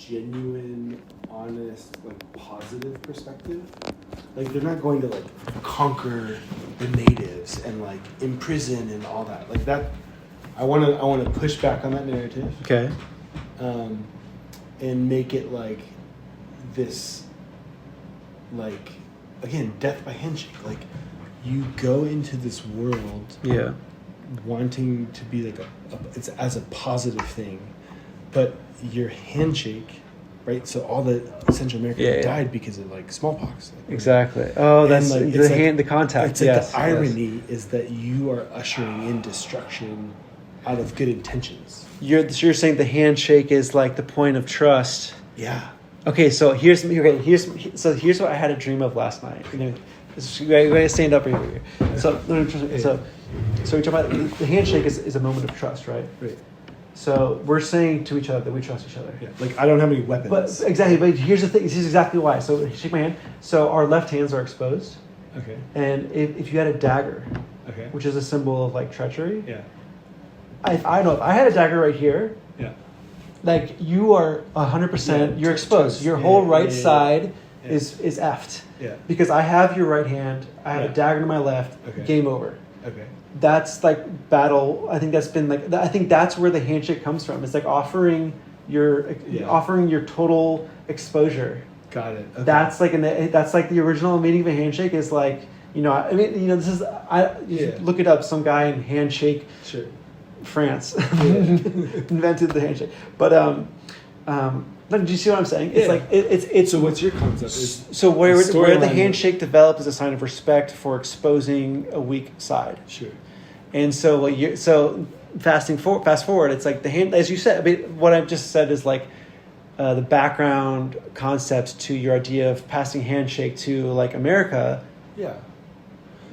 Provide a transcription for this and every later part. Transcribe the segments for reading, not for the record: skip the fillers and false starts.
genuine, honest, like positive perspective. Like they're not going to like conquer the natives and like imprison and all that. Like that, I want to push back on that narrative. Okay. And make it like this, like, again, death by handshake. Like you go into this world, Yeah. wanting to be like it's as a positive thing, but your handshake, right? So all the Central America died because of like smallpox. Like, exactly. Oh, that's like, the contact. It's like the irony is that you are ushering in destruction out of good intentions. You're saying the handshake is like the point of trust. Yeah. Okay, so here's what I had a dream of last night. We're gonna stand up here. So we're talking about the handshake is a moment of trust, right? Right. So we're saying to each other that we trust each other. Yeah. Like I don't have any weapons. But exactly. But here's the thing. This is exactly why. So shake my hand. So our left hands are exposed. Okay. And if you had a dagger, Okay. which is a symbol of like treachery. Yeah. I know if I had a dagger right here. Yeah. Like you are 100%. You're exposed. Your whole right side is effed. Yeah. Because I have your right hand. I have a dagger to my left. Okay. Game over. Okay. That's like battle. I think that's been like. I think that's where the handshake comes from. It's like offering your total exposure. Got it. Okay. That's like the original meaning of a handshake is like, this is look it up. Some guy in Handshake, sure, France, invented the handshake. But do you see what I'm saying? It's like it's. So what's your concept? So where the handshake developed is a sign of respect for exposing a weak side. Sure. And so fast forward, it's like the hand, as you said. I mean, what I've just said is like the background concepts to your idea of passing handshake to like America. Yeah.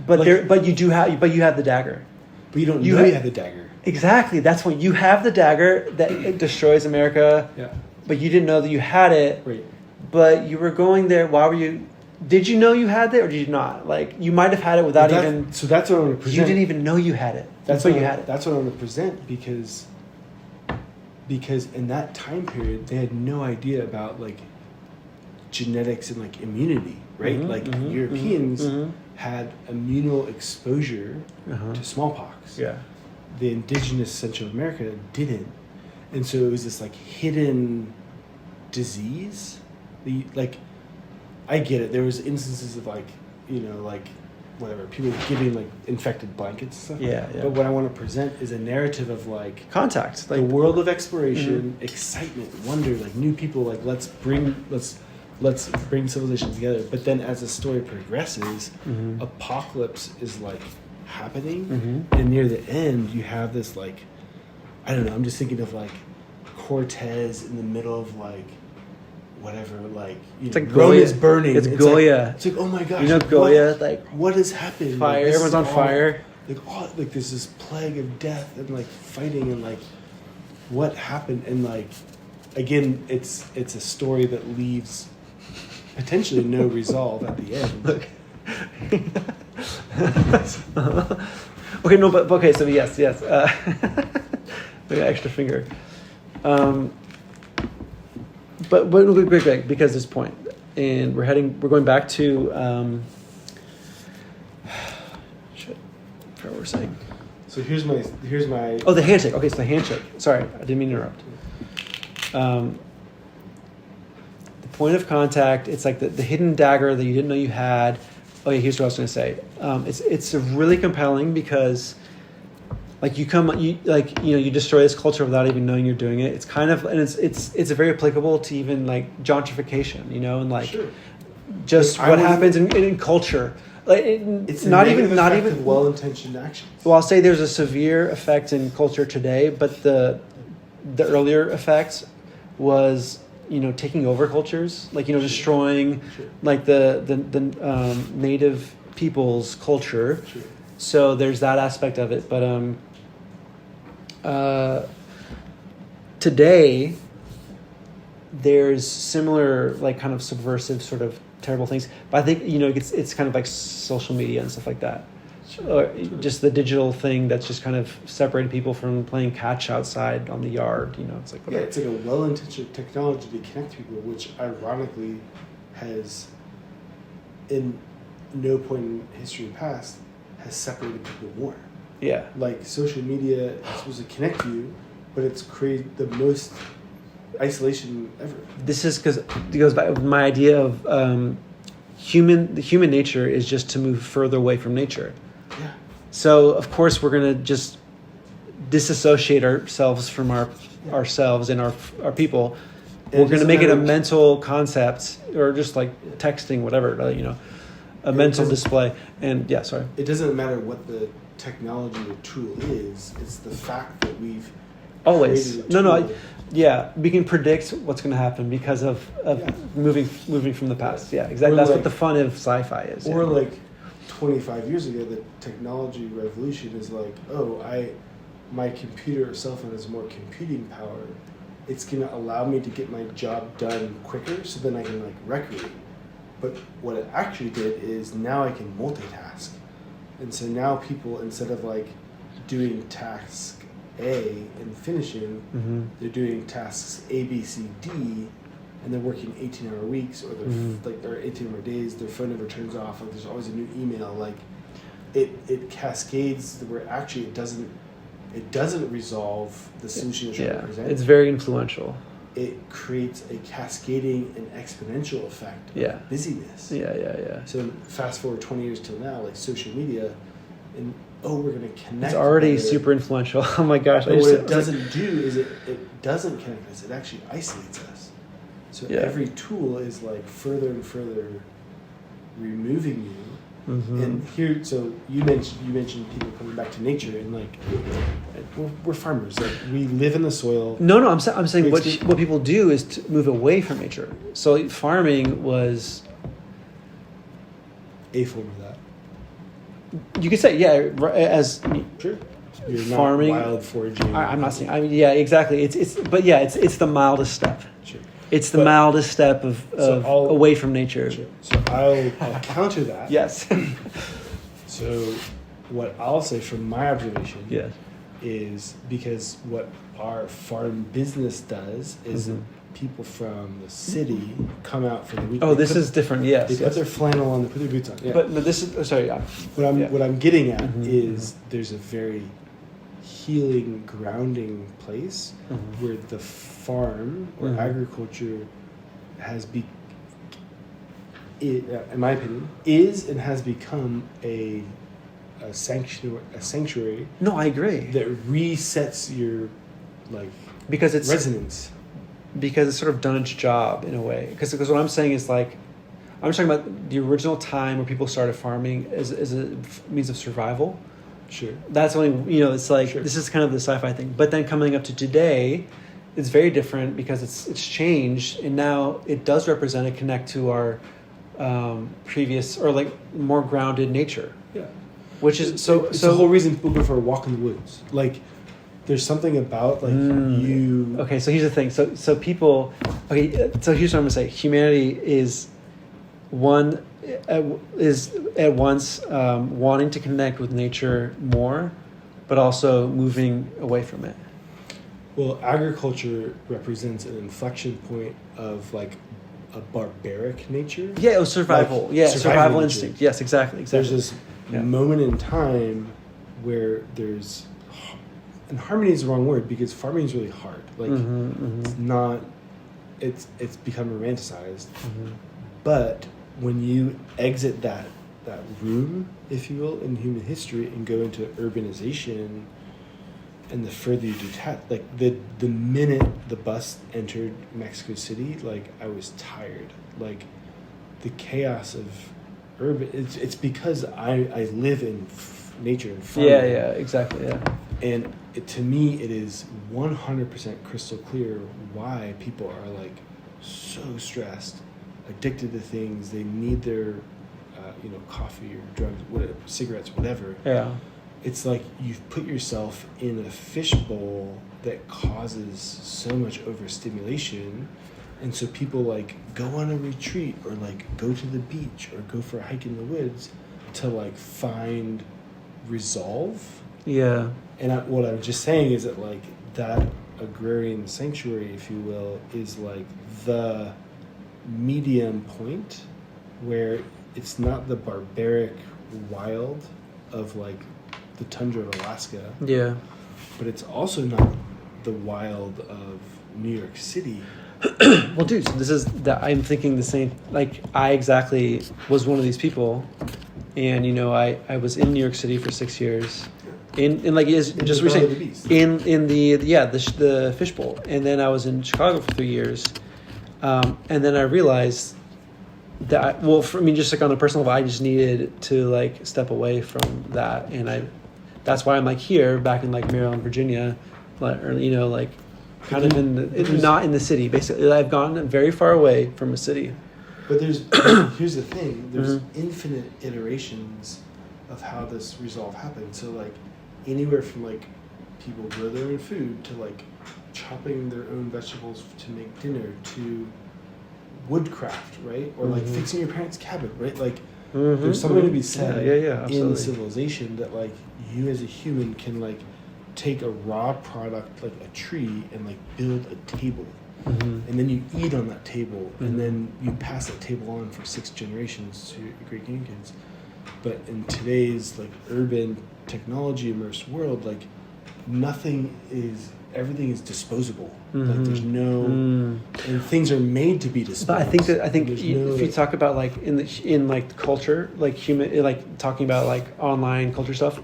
But you have the dagger. But you don't know you have the dagger. Exactly. That's when you have the dagger that it destroys America. Yeah. But you didn't know that you had it. Right. But you were going there. Why were you? Did you know you had it or did you not? Like you might have had it without even. So that's what I want to present. You didn't even know you had it. That's what you had it. That's what I want to present because in that time period they had no idea about like genetics and like immunity, right? Mm-hmm, Europeans had immunal exposure to smallpox. Yeah. The indigenous Central America didn't. And so it was this like hidden disease. I get it. There was instances of like whatever, people giving like infected blankets and stuff. Yeah. But what I want to present is a narrative of like contact, like the world of exploration, excitement, wonder, like new people, like let's bring civilization together. But then as the story progresses, apocalypse is like happening, and near the end you have this like, I don't know, I'm just thinking of like Cortez in the middle of like whatever, like it's like Rome is burning. It's Goya. It's like, oh my gosh, Goya, what has happened? Fire. Like, everyone's on fire. Like there's this plague of death and like fighting and like what happened, and like again it's a story that leaves potentially no resolve at the end. Look. Okay, no, but okay, so yes. Maybe an extra finger. But quick, because this point, and we're going back to I forgot what we're saying. So here's my the handshake. Okay, so the handshake. Sorry, I didn't mean to interrupt. The point of contact. It's like the hidden dagger that you didn't know you had. Oh yeah, here's what I was going to say. It's really compelling because, like you destroy this culture without even knowing you're doing it. It's kind of, and it's very applicable to even like gentrification, and like just what happens in culture. Like it's not even well-intentioned actions. Well, I'll say there's a severe effect in culture today, but the earlier effect was taking over cultures, like destroying like the native people's culture. Sure. So there's that aspect of it, but today there's similar like kind of subversive sort of terrible things, but I think it's kind of like social media and stuff like that. or just the digital thing that's just kind of separating people from playing catch outside on the yard. It's like whatever. Yeah, it's like a well-intentioned technology to connect people, which ironically has, in no point in history and past, has separated people more. Yeah. Like social media is supposed to connect you, but it's created the most isolation ever. This is because it goes back with my idea of the human nature is just to move further away from nature. Yeah. So of course we're gonna just disassociate ourselves from ourselves and our people. And we're gonna make it a mental concept or just like texting, whatever, a mental display. And yeah, sorry. It doesn't matter what the technology or tool is. It's the fact that we've always created a tool. Yeah, we can predict what's going to happen because of moving from the past. Yeah, exactly. That's what the fun of sci-fi is. Or like 25 years ago, the technology revolution is like, my computer or cell phone has more computing power. It's going to allow me to get my job done quicker, so then I can like recreate. But what it actually did is now I can multitask, and so now people, instead of like doing task A and finishing, they're doing tasks A, B, C, D, and they're working 18-hour weeks, or they're 18-hour days. Their phone never turns off. Like there's always a new email. Like it cascades where actually it doesn't resolve the solution it's trying to present. It's very influential. It creates a cascading and exponential effect of busyness. Yeah. So fast forward 20 years till now, like social media, and we're going to connect. It's already super influential. Oh my gosh. But what it doesn't do is it doesn't connect us. It actually isolates us. So every tool is like further and further removing you. And here, so you mentioned people coming back to nature, and like we're farmers. Like we live in the soil. No, I'm saying what people do is to move away from nature. So farming was a form of that. You could say, as sure. You're farming, not wild foraging. I'm not saying. I mean, yeah, exactly. It's the mildest step. Sure. It's the mildest step of away from nature. Sure. So I'll counter that. Yes. So what I'll say from my observation is because what our farm business does is people from the city come out for the weekend. Oh, this is different. Yes. They put their flannel on, they put their boots on. Yeah. But no, this is sorry. Yeah. What I'm getting at is there's a very healing, grounding place where the farm or agriculture has in my opinion, is and has become a sanctuary. No, I agree. That resets your because it's resonance. Because it's sort of done its job in a way. Because what I'm saying is like, I'm talking about the original time where people started farming as a means of survival. Sure. That's only, it's like, this is kind of the sci-fi thing. But then coming up to today, it's very different because it's changed, and now it does represent and connect to our previous or like more grounded nature. Yeah. Which is it's the whole reason people go for a walk in the woods. Like, there's something about you. Okay, so here's the thing. So people. Okay, so here's what I'm gonna say. Humanity is at once wanting to connect with nature more, but also moving away from it. Well, agriculture represents an inflection point of like a barbaric nature. Yeah, it was survival. Survival instinct. Yes, exactly. There's this moment in time where there's, and harmony is the wrong word because farming is really hard. Like it's not, it's become romanticized. But when you exit that room, if you will, in human history and go into urbanization, and the further you detach, like the minute the bus entered Mexico City, like I was tired. Like the chaos of urban, it's because I live in nature and farming. Yeah, exactly, yeah. And to me, it is 100% crystal clear why people are like so stressed, addicted to things. They need their, coffee or drugs, whatever, cigarettes, whatever. Yeah. It's like you've put yourself in a fishbowl that causes so much overstimulation, and so people like go on a retreat or like go to the beach or go for a hike in the woods to like find resolve. Yeah. And what I'm just saying is that like that agrarian sanctuary, if you will, is like the medium point where it's not the barbaric wild of like the tundra of Alaska, Yeah. but it's also not the wild of New York City. Well, dude, so this is that I'm thinking the same. Like, I exactly was one of these people, and you know, I was in New York City for 6 years, in like is just recently in the fishbowl, and then I was in Chicago for 3 years, and then I realized that for me, just like on a personal level, I just needed to like step away from that, and that's why I'm like here back in like Maryland, Virginia, or you know like. Kind of not in the city, basically. I've gone very far away from a city. But here's the thing. There's infinite iterations of how this resolve happens. So, like, anywhere from, like, people grow their own food to, like, chopping their own vegetables to make dinner to woodcraft, right? Or, like, fixing your parents' cabin, right? Like, there's something to be said in civilization that, like, you as a human can, like, take a raw product like a tree and like build a table, and then you eat on that table, and then you pass that table on for 6 generations to your great grandkids. But in today's like urban technology immersed world, like everything is disposable. Like there's no and things are made to be disposable. But I think if you talk about like in like the culture, like human, like talking about like online culture stuff,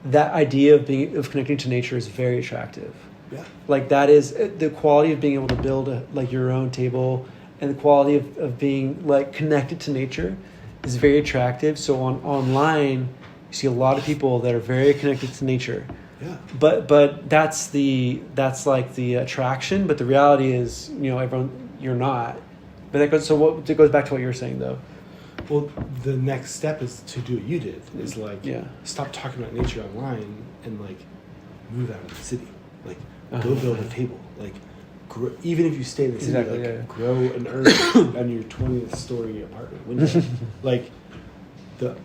that idea of connecting to nature is very attractive. Yeah. Like that is the quality of being able to build like your own table, and the quality of being like connected to nature is very attractive. So online, you see a lot of people that are very connected to nature. Yeah. But that's like the attraction. But the reality is, you know, you're not. But it goes back to what you were saying though. Well, the next step is to do what you did. Is like stop talking about nature online and like move out of the city. Like go build a table. Like even if you stay in the city, grow an herb on your 20th story apartment window. Like there's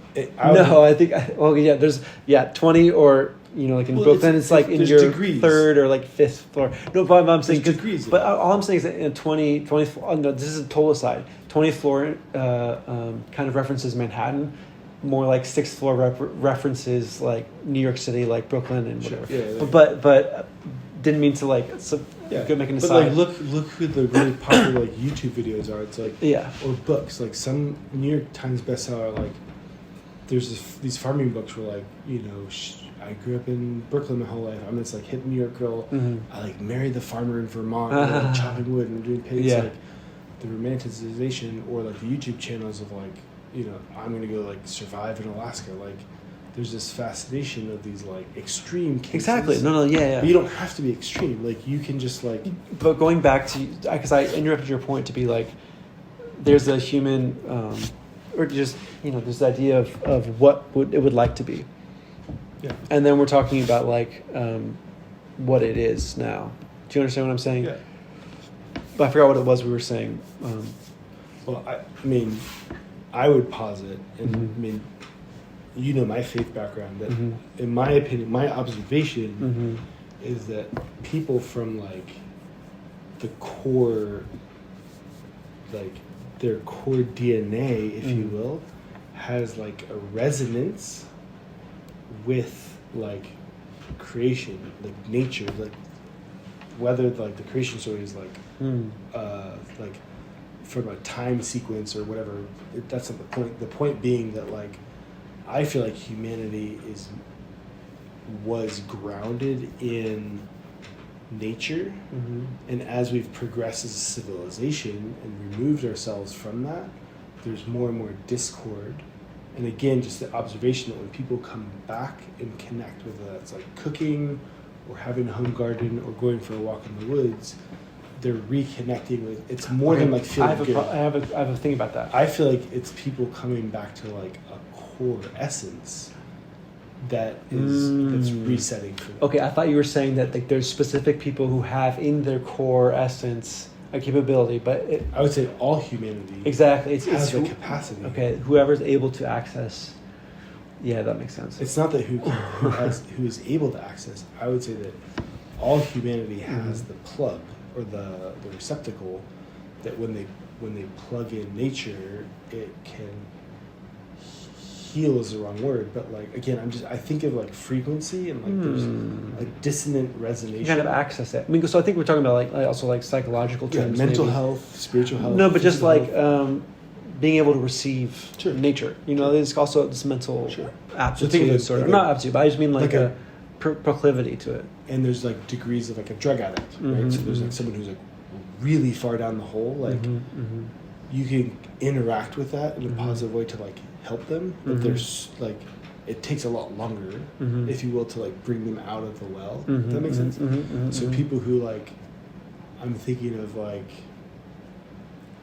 20 or you know like in Brooklyn it's like in your degrees. 3rd or like 5th floor. No, but I'm saying degrees. But all I'm saying is that in 20 no, this is a total aside. 20th floor kind of references Manhattan, more like 6th floor references like New York City, like Brooklyn and whatever. Yeah. But didn't mean to like go make an aside. But like look who the really popular like YouTube videos are. It's like or books like some New York Times bestseller like there's these farming books where like you know. I grew up in Brooklyn my whole life. I'm this like hip New York girl. I like married the farmer in Vermont, like, chopping wood and doing pigs. Like the romanticization or like the YouTube channels of like you know I'm gonna go like survive in Alaska. Like there's this fascination of these like extreme cases. Exactly. No. But you don't have to be extreme. Like you can just like. But going back to because I interrupted your point to be like, there's a human, or just you know this idea of what it would like to be. Yeah. And then we're talking about like what it is now. Do you understand what I'm saying? Yeah. But I forgot what it was we were saying. Well, I mean, I would posit, and I mean, you know my faith background, that in my opinion, my observation is that people from like the core, like their core DNA, if you will, has like a resonance with like creation, like nature, like whether like the creation story is like from a time sequence or whatever, that's not the point. The point being that like I feel like humanity was grounded in nature, and as we've progressed as a civilization and removed ourselves from that, there's more and more discord. And again, just the observation that when people come back and connect, whether that's like cooking or having a home garden or going for a walk in the woods, they're reconnecting with. It's more than like feeling good. I have a thing about that. I feel like it's people coming back to like a core essence that is that's resetting for them. Okay, I thought you were saying that like there's specific people who have in their core essence a capability, but I would say all humanity exactly has the capacity. Okay, whoever's able to access Yeah, that makes sense. It's not that who is able to access. I would say that all humanity has the plug or the receptacle that when they plug in nature, it can heal is the wrong word, but like again, I think of like frequency and like there's like dissonant resonation. You kind of access it. I mean, so I think we're talking about like also like psychological terms, mental maybe. health, spiritual health. No, but just like health. Being able to receive nature. You know, there's also this mental aptitude, so not aptitude, but I just mean like a proclivity to it. And there's like degrees of like a drug addict, right? So there's like someone who's like really far down the hole, like you can interact with that in a positive way to like help them, but there's like it takes a lot longer, if you will, to like bring them out of the well. Does that make sense? So people who like, I'm thinking of like,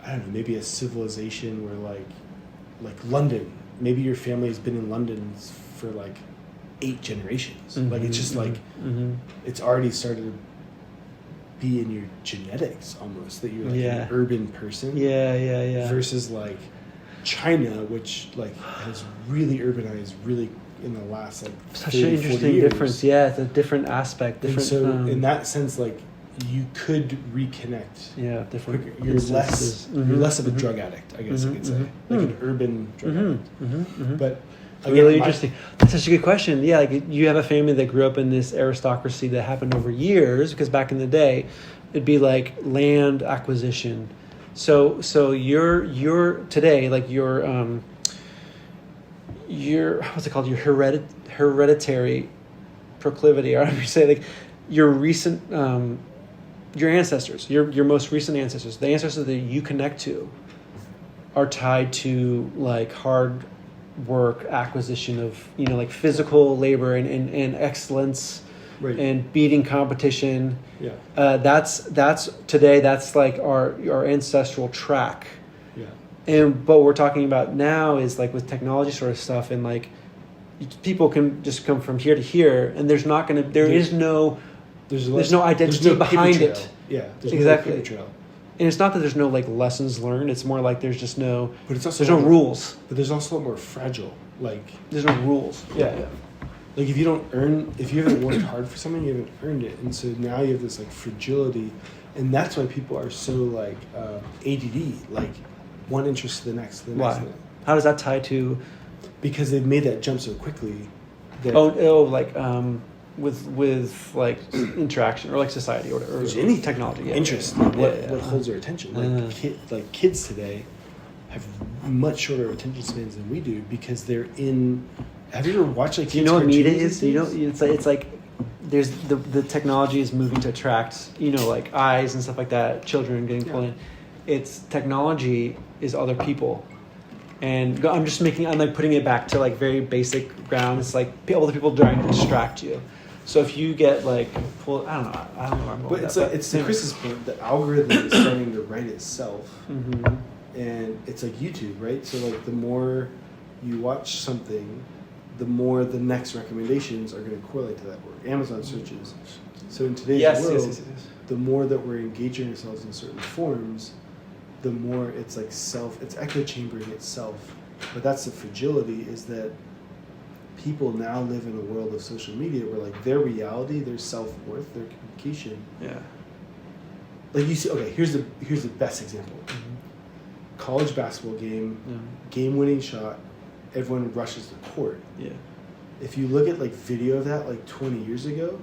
I don't know, maybe a civilization where like London, maybe your family's been in London for like 8 generations. Like it's just like it's already started to be in your genetics almost, that you're like an urban person. Yeah. Versus like China, which like has really urbanized really in the last like such an interesting difference. Yeah, it's a different aspect. And so in that sense, like you could reconnect. Yeah, different. You're less of a drug addict, I guess you could say, like an urban drug addict. But again, really interesting. That's such a good question. Yeah, like you have a family that grew up in this aristocracy that happened over years, because back in the day, it'd be like land acquisition. So you're today, like your what's it called? Your hereditary proclivity, or how do you say, like your recent your ancestors, your most recent ancestors, the ancestors that you connect to, are tied to like hard work, acquisition of, you know, like physical labor and excellence, right, and beating competition. Yeah. That's today, that's like our ancestral track. Yeah. But what we're talking about now is like with technology sort of stuff, and like people can just come from here to here, and there's no identity behind it. Yeah. Exactly. No paper trail. And it's not that there's no like lessons learned. It's more like there's just no. But it's also there's no rules. But there's also a lot more fragile. Like there's no rules. Yeah. Like if you haven't worked hard for something, you haven't earned it, and so now you have this like fragility, and that's why people are so like ADD, like one interest to the next, to the next. Why? How does that tie to? Because they've made that jump so quickly. That with like interaction or like society or any technology, interest, what holds their attention. Like kids today have much shorter attention spans than we do, because they're in. Have you ever watched like? Do you know what media is? You know, it's like there's the technology is moving to attract, you know, like eyes and stuff like that. Children getting pulled in. It's technology is other people. And I'm like putting it back to like very basic ground. It's like other people trying to distract you. So if you get like pulled, I don't know. But it's to Chris's point. The algorithm is starting to write itself, and it's like YouTube, right? So like the more you watch something, the more the next recommendations are going to correlate to that. Or Amazon searches. So in today's world, the more that we're engaging ourselves in certain forms, the more it's like it's echo chambering itself. But that's the fragility, is that people now live in a world of social media where like their reality, their self-worth, their communication. Yeah. Like you see, okay, here's the best example. College basketball game-winning shot, everyone rushes the court. Yeah. If you look at like video of that like 20 years ago,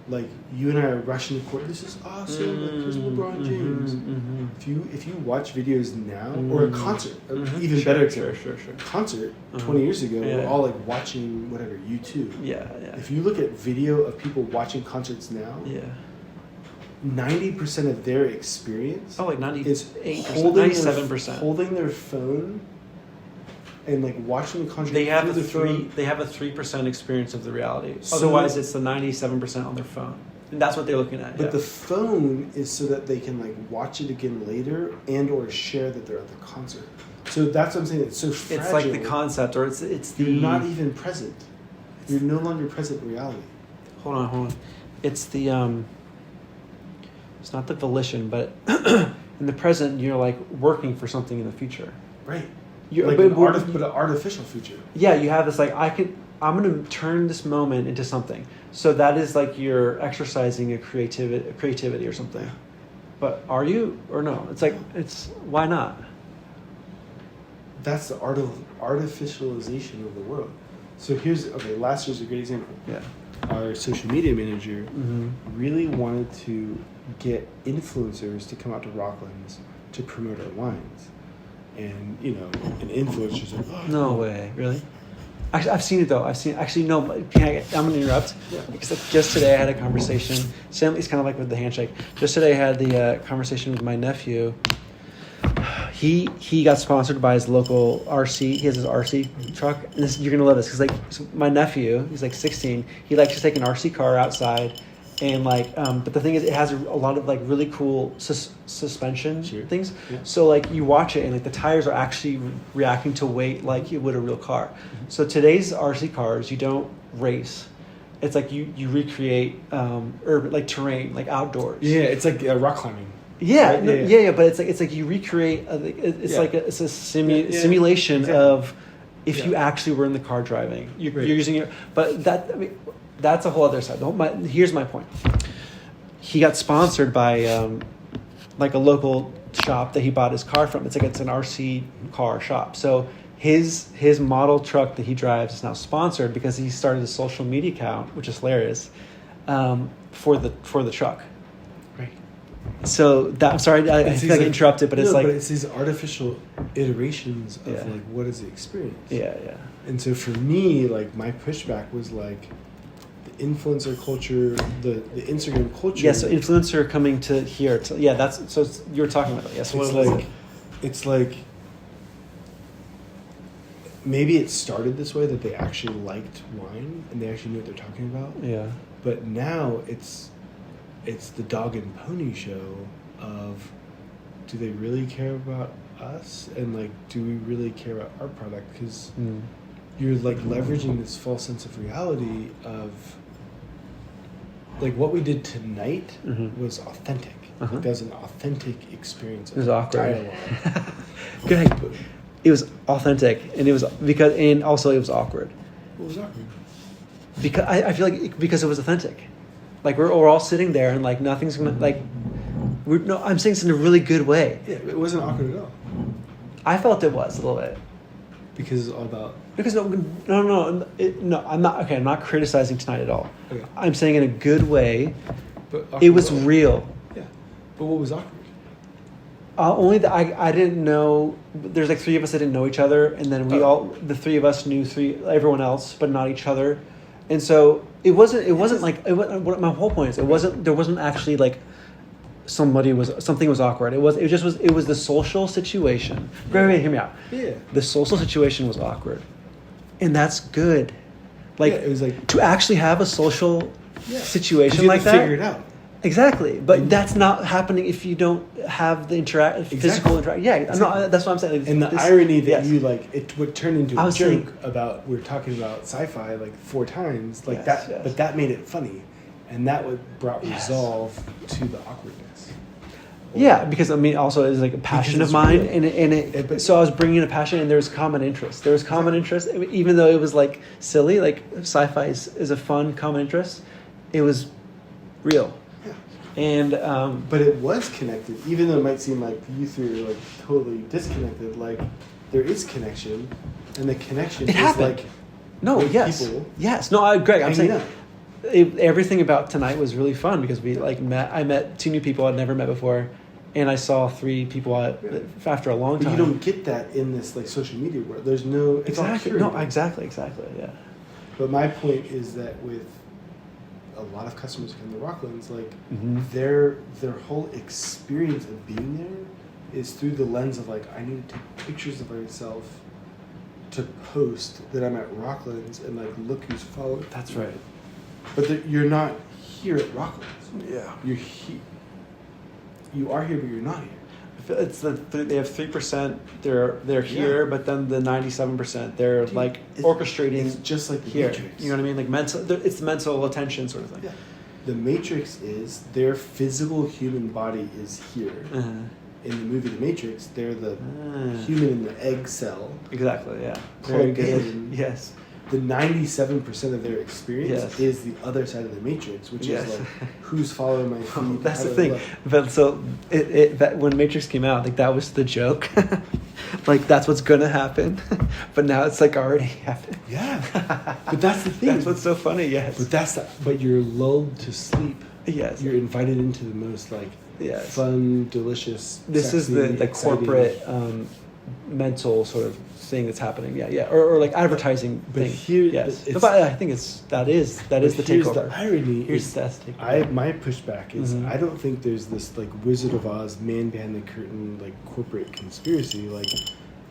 like you and I are rushing the court. This is awesome. Like, here's LeBron James. If you watch videos now, or a concert, even better example. Concert 20 years ago, we're all like watching whatever YouTube. Yeah. If you look at video of people watching concerts now, 90% of their experience, like 98%, is 97%, holding their phone. And like watching the concert, they have a 3% experience of the reality. Otherwise, it's the 97% on their phone, and that's what they're looking at. But the phone is so that they can like watch it again later, and or share that they're at the concert. So that's what I'm saying. It's so fragile. It's like the concept, or it's the. You're not even present. You're no longer present in reality. Hold on. It's the It's not the volition, but in the present, you're like working for something in the future. Right. like an artificial future. Yeah, you have this like I'm going to turn this moment into something. So that is like you're exercising a creativity or something. Yeah. But are you or no? It's like why not? That's the artificialization of the world. So last year's a great example. Yeah. Our social media manager really wanted to get influencers to come out to Rocklands to promote our wines. And, an influencer's like, oh, no way, really? Actually, I've seen it though. No, I'm going to interrupt. Yeah. Because just today I had a conversation. It's kind of like with the handshake. Just today I had the conversation with my nephew. He got sponsored by his local RC. He has his RC truck. And you're going to love this. Because my nephew, he's like 16. He likes to take an RC car outside. And but the thing is, it has a lot of like really cool suspension things. Yeah. So like you watch it and like the tires are actually reacting to weight like you would a real car. Mm-hmm. So today's RC cars, you don't race. It's like you recreate urban like terrain, like outdoors. Yeah, it's like rock climbing. Yeah, right? yeah. But it's like you recreate. It's a simulation of if you actually were in the car driving. You're using it, but that's a whole other side. Here's my point. He got sponsored by like a local shop that he bought his car from. It's an RC car shop. So his model truck that he drives is now sponsored because he started a social media account, which is hilarious, for the truck. Right. So I'm sorry, I feel like I interrupted, but it's like... But it's these artificial iterations of like, what is the experience? Yeah. And so for me, like, my pushback was like, influencer culture, the Instagram culture. Yeah, so influencer coming to here. You were talking about that. Yes, it's like maybe it started this way that they actually liked wine and they actually knew what they're talking about. Yeah. But now it's the dog and pony show of, do they really care about us, and like, do we really care about our product? Because you're like leveraging this false sense of reality of, like, what we did tonight was authentic. Uh-huh. Like, that was an authentic experience. It was awkward. Dialogue. Good. It was authentic, and it was and also it was awkward. What was awkward? Because I feel like because it was authentic, like we're all sitting there and like nothing's gonna like. I'm saying this in a really good way. Yeah, it wasn't awkward at all. I felt it was a little bit. Because it's all about... Because no, I'm not... Okay, I'm not criticizing tonight at all. Okay. I'm saying in a good way, but it was real. Yeah. But what was awkward? Only that I didn't know... There's like three of us that didn't know each other, and then the three of us knew everyone else, but not each other. And so it wasn't like... my whole point is, there wasn't actually like... something was awkward. It was the social situation. Wait, hear me out. Yeah. The social situation was awkward. And that's good. Like, it was like to actually have a social situation like that. Figure it out. Exactly. But that's not happening if you don't have the physical interaction. Yeah, exactly. That's what I'm saying. And the irony that you like, it would turn into a joke about, we were talking about sci-fi like 4 times, like yes. But that made it funny. And that brought resolve to the awkwardness. Yeah, because also it's like a passion of mine, so I was bringing in a passion, and there was common interest. There was common interest, even though it was like silly. Like sci-fi is a fun common interest. It was real, and but it was connected, even though it might seem like you three are like totally disconnected. Like there is connection, and the connection is like yes. No, Greg, I'm saying everything about tonight was really fun because we I met 2 new people I'd never met before, and I saw 3 people after a long time. But you don't get that in this like social media world. There's no exactly yeah. But my point is that with a lot of customers who come to Rocklands, like their whole experience of being there is through the lens of like, I need to take pictures of myself to post that I'm at Rocklands and like, look who's following. That's right. But you're not here at Rocklands. Yeah. You're here. You are here, but you're not here. It's they have 3%. They're here, but then the 97% they're orchestrating. It's just like the here. Matrix. You know what I mean? Like mental. It's mental attention sort of thing. Yeah. The Matrix is their physical human body is here, in the movie The Matrix, they're the human in the egg cell. Exactly. Yeah. Very Plugged good. in. Yes. The 97% of their experience Yes. is the other side of the Matrix, which Yes. is like, who's following my feet? That's how the do I thing. look? But so that when Matrix came out, like that was the joke. Like that's what's gonna happen. But now it's like already happened. Yeah. But that's the thing. That's what's so funny. Yes. But you're lulled to sleep. Yes. You're invited into the most like Yes. fun, delicious. This is sexy, the exciting- corporate mental sort of thing that's happening. Yeah. Or like advertising But thing. here- yes. but it's- But I think that is the Here's takeover. the irony. Here's the takeover. My pushback is Mhm. I don't think there's this like Wizard of Oz man behind the curtain like corporate conspiracy. Like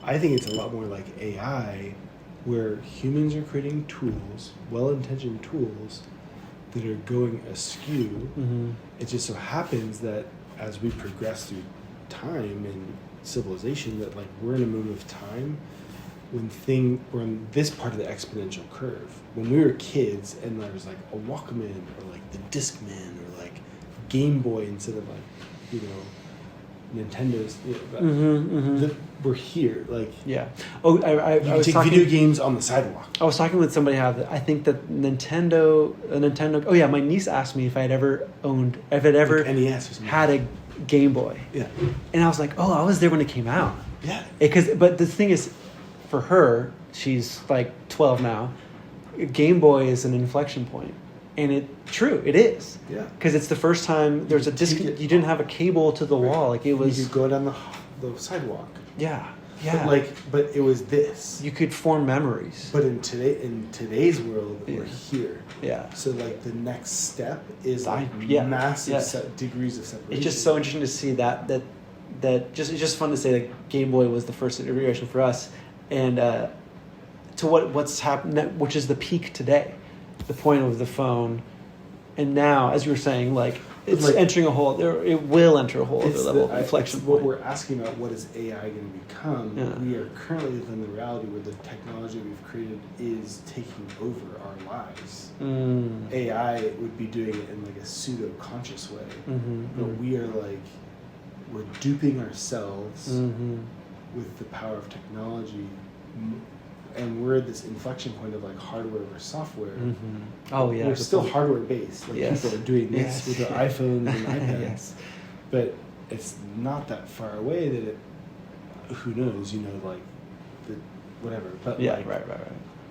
I think it's a lot more like AI, where humans are creating tools, well-intentioned tools, that are going askew. Mm-hmm. It just so happens that as we progress through time and civilization, that like we're in a moment of time we're in this part of the exponential curve. When we were kids and there was like a Walkman or like the Discman or like Game Boy instead of like, you know, Nintendo's, you know, we're here. Like, Yeah. Oh, I you can was take talking. video games on the sidewalk. I was talking with somebody how I think that Nintendo. Oh yeah, my niece asked me if I had ever Like NES or something. had a Game Boy, Yeah. and I was like, oh, I was there when it came out. Yeah. But the thing is, for her, she's like 12 now. Game Boy is an inflection point, and it is. Yeah. Because it's the first time there's a disc. take it- You didn't have a cable to the wall, like it You was. could go down the sidewalk. Yeah. Yeah. But it was this. you could form memories. But in today's world, Yeah. we're here. Yeah. So like the next step is like Yeah. massive Yeah. Degrees of separation. It's just so interesting to see that it's just fun to say that Game Boy was the first iteration for us, and to what's happened, which is the peak today, the point of the phone, and now, as you were saying, like it's Like- entering a whole. It will enter a whole other It's level of the- inflection it's what point. we're asking about. What is AI going to become? Yeah. We are currently within the reality where the technology we've created is taking over our lives. Mm. AI would be doing it in like a pseudo conscious way, Mm-hmm. but we are like we're duping ourselves Mm-hmm. with the power of technology, and we're at this inflection point of like hardware or software. Mm-hmm. Oh yeah, We're good still point. hardware based. Like Yes. people are doing this Yes. with their iPhones and iPads. Yes. But it's not that far away that it. Who knows? You know, like the whatever. But Yeah. like Right.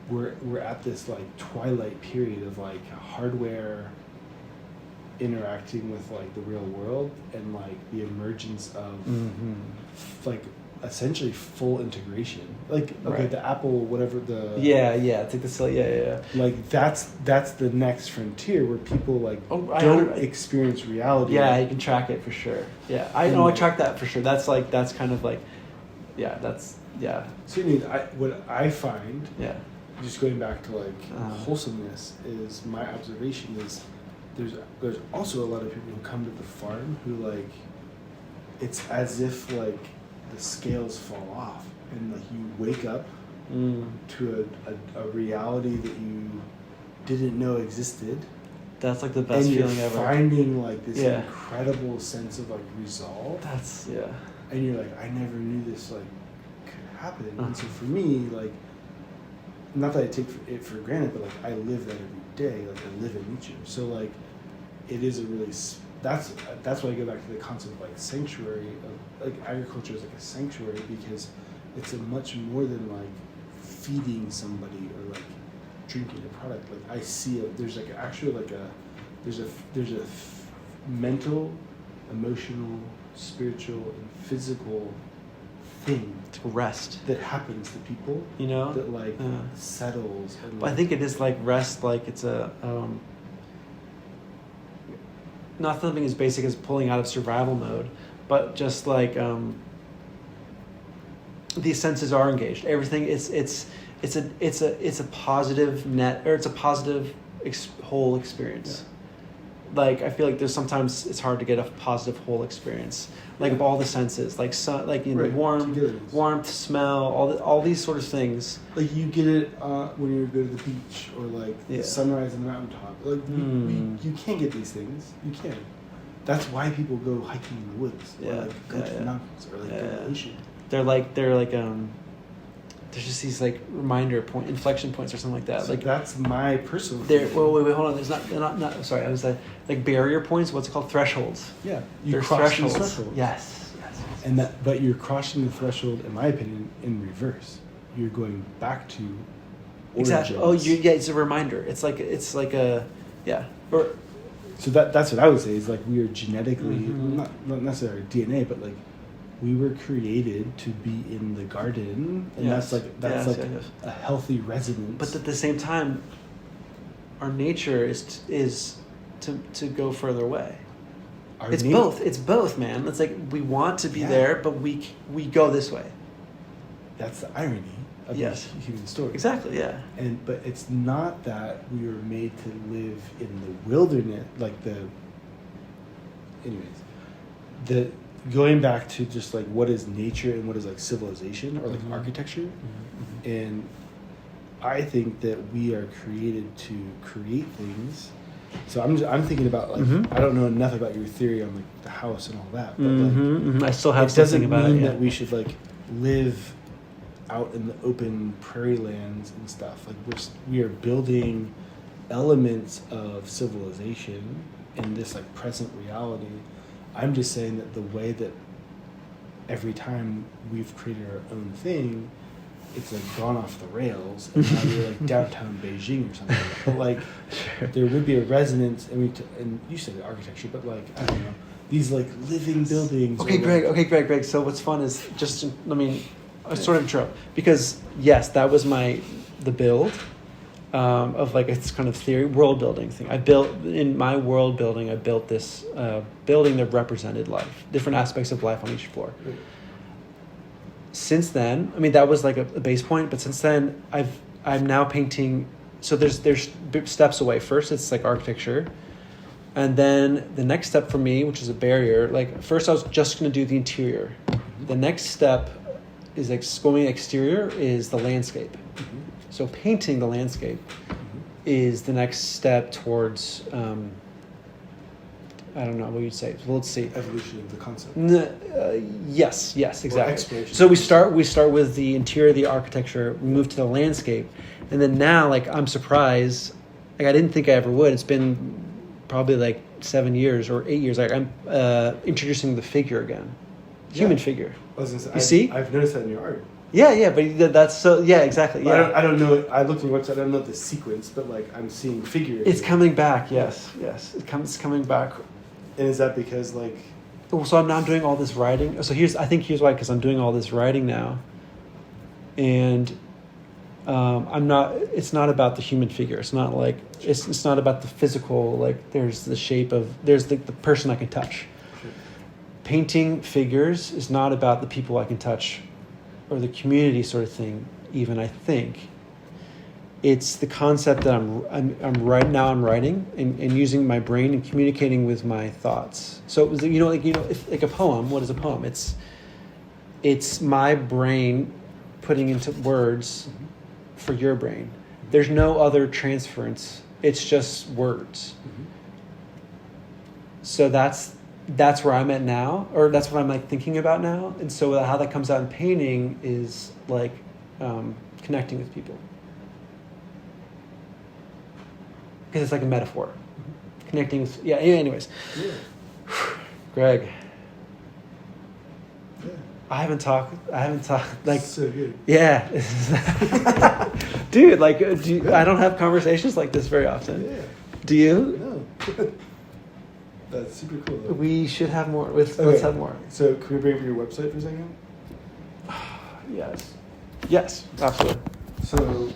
we're at this like twilight period of like hardware interacting with like the real world and like the emergence of Mm-hmm. like essentially full integration. Like okay, Right. the Apple whatever the Yeah. It's like this. Yeah. like that's the next frontier where people like Oh, don't I- experience reality. Yeah, you can track it for sure. Yeah, I know. I track that for sure. That's kind of like, yeah, So what I find, yeah. just going back to like Uh-huh. wholesomeness, is my observation is there's also a lot of people who come to the farm who like it's as if like the scales fall off and like you wake up to a reality that you didn't know existed. That's like the best And you're feeling ever. finding like this Yeah. incredible sense of like resolve, That's yeah. and you're like, I never knew this like could happen. Uh-huh. And so for me, like, not that I take it for granted, but like I live that every day. Like I live in nature, so like it is a really that's why I go back to the concept of like sanctuary of like agriculture is like a sanctuary because it's a much more than like feeding somebody or like drinking a product. Like I see there's like actually like there's a mental, emotional, spiritual, and physical thing To rest, that happens to people you know. that like Yeah. settles. And But I think it is like rest. Like it's a not something as basic as pulling out of survival mode, but just like these senses are engaged. Everything it's a positive net, or it's a positive whole experience. Like I feel like there's sometimes it's hard to get a positive whole experience, like of all the senses, like sun, like you know, Right, togetherness. warmth, smell, all these sort of things. Like you get it when you go to the beach or like Yeah. the sunrise on the mountaintop. Like you can't get these things. You can. that's why people go hiking in the woods, or Yeah, like go to the mountains, or like go to the ocean. They're like there's just these like inflection points or something like that. So like that's my personal. Wait, hold on. There's not. Sorry, I was like barrier points. What's it called? Thresholds. Yeah, They're cross these thresholds. thresholds. Yes. And but you're crossing the threshold, in my opinion, in reverse. You're going back to Exactly. origins. Yeah. It's a reminder. It's like a Or so that's what I would say is like we are genetically not necessarily DNA, but like we were created to be in the garden, and Yes. that's Yes. a healthy resonance. But at the same time, our nature is to go further away. It's both. It's both, man. It's like we want to be there, but we go this way. That's the irony of the human story. Exactly. Yeah. But it's not that we were made to live in the wilderness, the going back to just like what is nature and what is like civilization or like architecture, and I think that we are created to create things. So I'm thinking about like I don't know enough about your theory on like the house and all that, but I still have it doesn't something about mean it. that we should like live out in the open prairie lands and stuff. Like we are building elements of civilization in this like present reality. I'm just saying that the way that every time we've created our own thing, it's like gone off the rails, and now you're like downtown Beijing or something. But like, there would be a resonance, and you said architecture, but like I don't know, these like living buildings. Okay, Greg. So what's fun is just I sort of intro because yes, that was the build. Of like it's kind of theory world building thing. I built in my world building. I built this building that represented life, different aspects of life on each floor. Since then, that was like a base point. But since then, I'm now painting. So there's steps away. First, it's like architecture, and then the next step for me, which is a barrier. Like first, I was just going to do the interior. The next step is like going exterior is the landscape. So painting the landscape is the next step towards, I don't know what you'd say. Well, let's see. Evolution of the concept. Yes, exactly. Exploration. So we start with the interior, the architecture. We move to the landscape, and then now, like I'm surprised. Like I didn't think I ever would. It's been probably like 7 years or 8 years. Like I'm introducing the figure again, human figure. I was gonna say, see? I've noticed that in your art. Yeah, but that's so. Yeah, exactly. Yeah, I don't know. I looked at your website. I don't know the sequence, but like I'm seeing figures. It's coming back. Yes. It's coming back. And is that because like? So I'm now doing all this writing. So here's why, because I'm doing all this writing now, and I'm not. It's not about the human figure. It's not like it's not about the physical. Like there's the shape of the person I can touch. Sure. Painting figures is not about the people I can touch, or the community sort of thing. Even I think. It's the concept that I'm writing and using my brain and communicating with my thoughts. So it was like a poem. What is a poem? It's my brain putting into words for your brain. There's no other transference. It's just words. So that's where I'm at now, or that's what I'm like thinking about now. And so how that comes out in painting is like connecting with people. Because it's like a metaphor. Connecting with, anyways. Yeah. Greg. Yeah. I haven't talked like so good. Yeah. Dude, like I don't have conversations like this very often. Yeah. Do you? No. That's super cool though. We should have more. Let's have more. So can we bring up your website for a second? Yes, absolutely. So